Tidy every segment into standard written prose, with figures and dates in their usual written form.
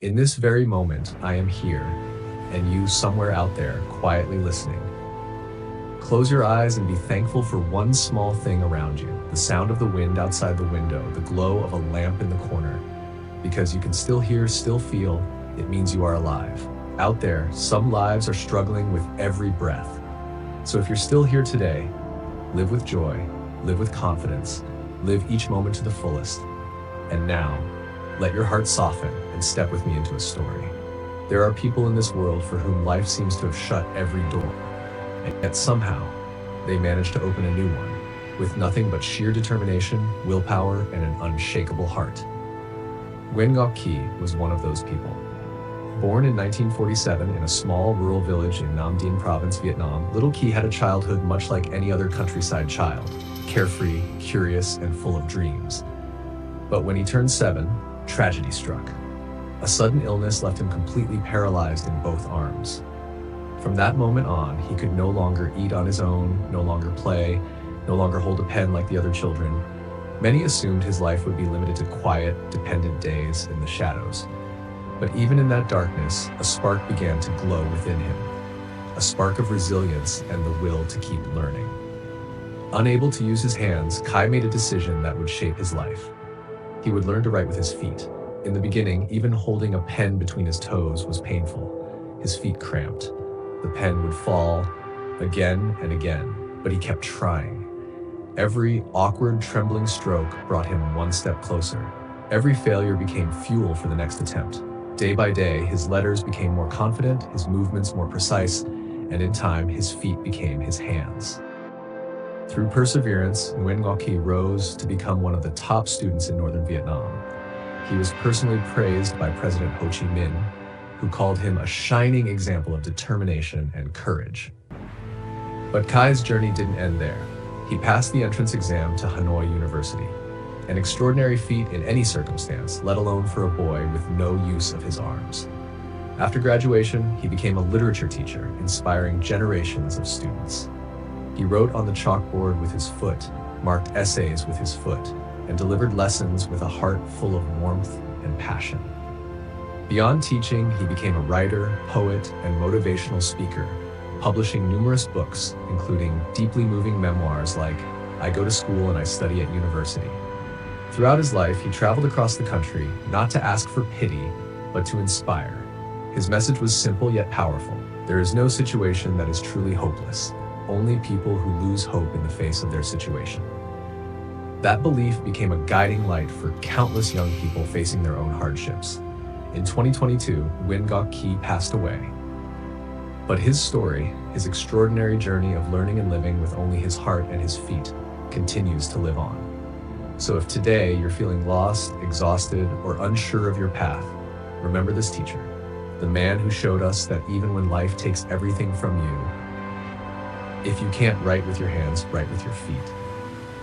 In this very moment, I am here, and you somewhere out there, quietly listening. Close your eyes and be thankful for one small thing around you, the sound of the wind outside the window, the glow of a lamp in the corner. Because you can still hear, still feel, it means you are alive. Out there, some lives are struggling with every breath. So if you're still here today, live with joy, live with confidence, live each moment to the fullest. And now, let your heart soften and step with me into a story. There are people in this world for whom life seems to have shut every door, and yet somehow, they manage to open a new one, with nothing but sheer determination, willpower, and an unshakable heart. Nguyen Ngoc Ky was one of those people. Born in 1947 in a small rural village in Nam Dinh province, Vietnam, little Ky had a childhood much like any other countryside child, carefree, curious, and full of dreams. But when he turned 7, tragedy struck. A sudden illness left him completely paralyzed in both arms. From that moment on, he could no longer eat on his own, no longer play, no longer hold a pen like the other children. Many assumed his life would be limited to quiet, dependent days in the shadows. But even in that darkness, a spark began to glow within him. A spark of resilience and the will to keep learning. Unable to use his hands, Kai made a decision that would shape his life. He would learn to write with his feet. In the beginning, even holding a pen between his toes was painful. His feet cramped. The pen would fall again and again, but he kept trying. Every awkward, trembling stroke brought him one step closer. Every failure became fuel for the next attempt. Day by day, his letters became more confident, his movements more precise, and in time, his feet became his hands. Through perseverance, Nguyen Ngoc Ky rose to become one of the top students in northern Vietnam. He was personally praised by President Ho Chi Minh, who called him a shining example of determination and courage. But Kai's journey didn't end there. He passed the entrance exam to Hanoi University, an extraordinary feat in any circumstance, let alone for a boy with no use of his arms. After graduation, he became a literature teacher, inspiring generations of students. He wrote on the chalkboard with his foot, marked essays with his foot, and delivered lessons with a heart full of warmth and passion. Beyond teaching, he became a writer, poet, and motivational speaker, publishing numerous books, including deeply moving memoirs like I Go to School and I Study at University. Throughout his life, he traveled across the country, not to ask for pity, but to inspire. His message was simple yet powerful. There is no situation that is truly hopeless, only people who lose hope in the face of their situation. That belief became a guiding light for countless young people facing their own hardships. In 2022, Nguyen Ngoc Ky passed away. But his story, his extraordinary journey of learning and living with only his heart and his feet, continues to live on. So if today you're feeling lost, exhausted, or unsure of your path, remember this teacher, the man who showed us that even when life takes everything from you, if you can't write with your hands, write with your feet.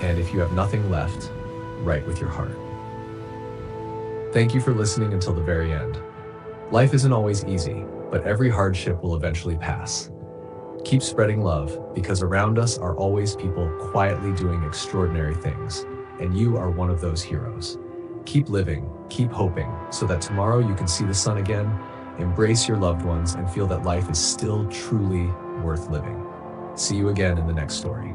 And if you have nothing left, write with your heart. Thank you for listening until the very end. Life isn't always easy, but every hardship will eventually pass. Keep spreading love, because around us are always people quietly doing extraordinary things, and you are one of those heroes. Keep living, keep hoping, so that tomorrow you can see the sun again, embrace your loved ones, and feel that life is still truly worth living. See you again in the next story.